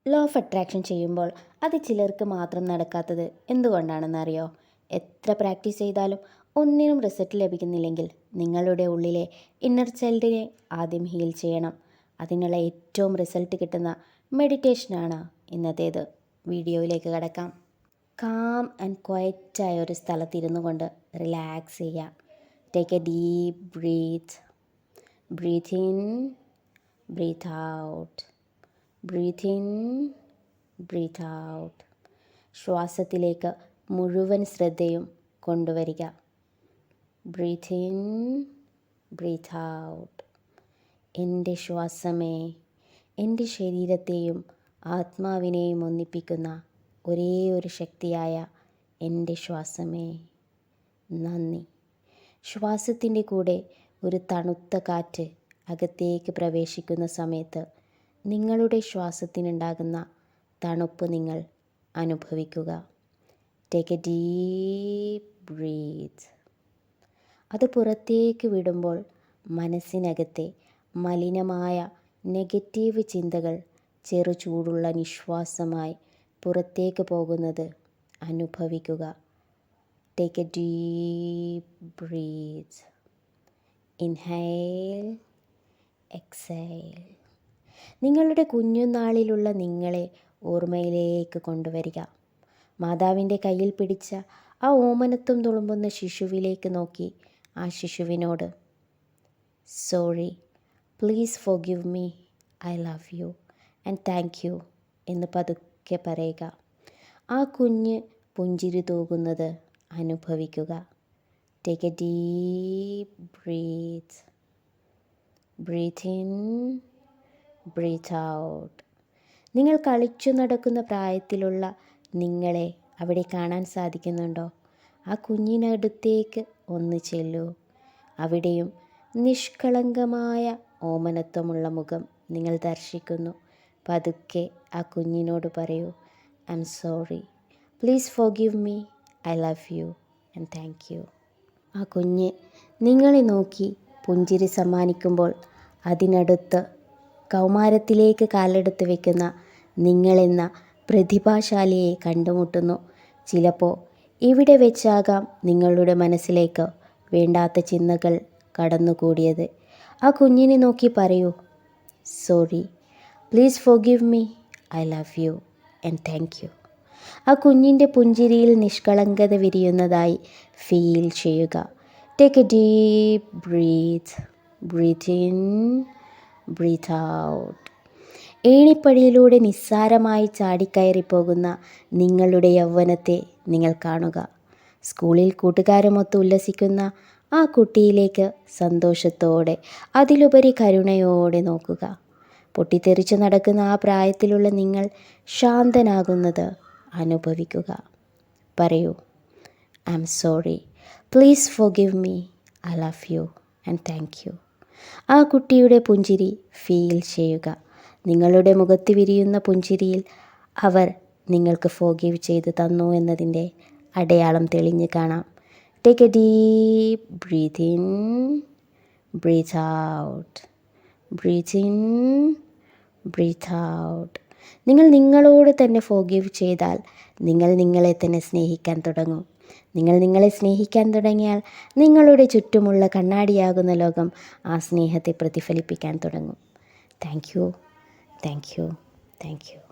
Law of attraction ചെയ്യുമ്പോൾ അത് ചിലർക്ക് മാത്രം നടക്കാത്തത് എന്തുകൊണ്ടാണെന്നറിയോ? എത്ര പ്രാക്ടീസ് ചെയ്താലും ഒന്നിനും റിസൾട്ട് ലഭിക്കുന്നില്ലെങ്കിൽ നിങ്ങളുടെ ഉള്ളിലെ ഇന്നർ ചൈൽഡിനെ ആദ്യം ഹീൽ ചെയ്യണം. അതിനുള്ള ഏറ്റവും റിസൾട്ട് കിട്ടുന്ന മെഡിറ്റേഷനാണ് ഇന്നത്തേത്. വീഡിയോയിലേക്ക് കടക്കാം. കാം ആൻഡ് ക്വയറ്റായ ഒരു സ്ഥലത്തിരുന്നു കൊണ്ട് റിലാക്സ് ചെയ്യുക. Take a deep breath. Breath in, breath out. Breath in, breath out. ശ്വാസത്തിലേക്ക് മുഴുവൻ ശ്രദ്ധയും കൊണ്ടുവരിക. Breath in, breath out. എൻ്റെ ശ്വാസമേ, എൻ്റെ ശരീരത്തെയും ആത്മാവിനെയും ഒന്നിപ്പിക്കുന്ന ഒരേ ഒരു ശക്തിയായ എൻ്റെ ശ്വാസമേ, നന്ദി. ശ്വാസത്തിൻ്റെ കൂടെ ഒരു തണുത്ത കാറ്റ് അകത്തേക്ക് പ്രവേശിക്കുന്ന സമയത്ത് നിങ്ങളുടെ ശ്വാസത്തിനുണ്ടാകുന്ന തണുപ്പ് നിങ്ങൾ അനുഭവിക്കുക. Take a deep breath. അത് പുറത്തേക്ക് വിടുമ്പോൾ മനസ്സിനകത്തെ മലിനമായ നെഗറ്റീവ് ചിന്തകൾ ചെറു ചൂടുള്ള നിശ്വാസമായി പുറത്തേക്ക് പോകുന്നത് അനുഭവിക്കുക. Take a deep breath. Inhale, exhale. നിങ്ങളുടെ കുഞ്ഞുനാളിലുള്ള നിങ്ങളെ ഓർമ്മയിലേക്ക് കൊണ്ടുവരിക. മാതാവിൻ്റെ കയ്യിൽ പിടിച്ച ആ ഓമനത്വം തുളുമ്പുന്ന ശിശുവിലേക്ക് നോക്കി ആ ശിശുവിനോട് sorry, please forgive me, I love you and thank you എന്ന് പതുക്കെ പറയുക. ആ കുഞ്ഞ് പുഞ്ചിരി തൂകുന്നത് അനുഭവിക്കുക. Take a deep breath. Breath in, breath out. നിങ്ങൾ കളിച്ചു നടക്കുന്ന പ്രായത്തിലുള്ള നിങ്ങളെ അവിടെ കാണാൻ സാധിക്കുന്നുണ്ടോ? ആ കുഞ്ഞിനടുത്തേക്ക് ഒന്ന് ചെല്ലൂ. അവിടെയും നിഷ്കളങ്കമായ ഓമനത്വമുള്ള മുഖം നിങ്ങൾ ദർശിക്കുന്നു. പതുക്കെ ആ കുഞ്ഞിനോട് പറയൂ, I am sorry, please forgive me, I love you and thank you. ആ കുഞ്ഞ് നിങ്ങളെ നോക്കി പുഞ്ചിരി സമ്മാനിക്കുമ്പോൾ അതിനടുത്ത് കൗമാരത്തിലേക്ക് കാലെടുത്ത് വെക്കുന്ന നിങ്ങളെന്ന പ്രതിഭാശാലിയെ കണ്ടുമുട്ടുന്നു. ചിലപ്പോൾ ഇവിടെ വെച്ചാകാം നിങ്ങളുടെ മനസ്സിലേക്ക് വേണ്ടാത്ത ചിന്തകൾ കടന്നുകൂടിയത്. ആ കുഞ്ഞിനെ നോക്കി പറയൂ, sorry, please forgive me, I love you and thank you. ആ കുഞ്ഞിൻ്റെ പുഞ്ചിരിയിൽ നിഷ്കളങ്കത വിരിയുന്നതായി ഫീൽ ചെയ്യുക. Take a deep breath. Breath in, breath out. ഏണിപ്പടിയിലൂടെ നിസ്സാരമായി ചാടിക്കയറിപ്പോകുന്ന നിങ്ങളുടെ യൗവനത്തെ നിങ്ങൾ കാണുക. സ്കൂളിൽ കൂട്ടുകാരുമൊത്ത് ഉല്ലസിക്കുന്ന ആ കുട്ടിയിലേക്ക് സന്തോഷത്തോടെ, അതിലുപരി കരുണയോടെ നോക്കുക. പൊട്ടിത്തെറിച്ചു നടക്കുന്ന ആ പ്രായത്തിലുള്ള നിങ്ങൾ ശാന്തനാകുന്നത് അനുഭവിക്കുക. പറയൂ, I am sorry, please forgive me, I love you and thank you. ആ കുട്ടിയുടെ പുഞ്ചിരി ഫീൽ ചെയ്യുക. നിങ്ങളുടെ മുഖത്ത് വിരിയുന്ന പുഞ്ചിരിയിൽ അവർ നിങ്ങൾക്ക് ഫോർഗിവ് ചെയ്ത് തന്നു എന്നതിൻ്റെ അടയാളം തെളിഞ്ഞ് കാണാം. Take a deep breath in, breath out. Breath in, breath out. നിങ്ങൾ നിങ്ങളോട് തന്നെ ഫോർഗിവ് ചെയ്താൽ നിങ്ങൾ നിങ്ങളെ തന്നെ സ്നേഹിക്കാൻ തുടങ്ങും. നിങ്ങൾ നിങ്ങളെ സ്നേഹിക്കാൻ തുടങ്ങിയാൽ നിങ്ങളുടെ ചുറ്റുമുള്ള കണ്ണാടിയാകുന്ന ലോകം ആ സ്നേഹത്തെ പ്രതിഫലിപ്പിക്കാൻ തുടങ്ങും. Thank you, thank you, thank you.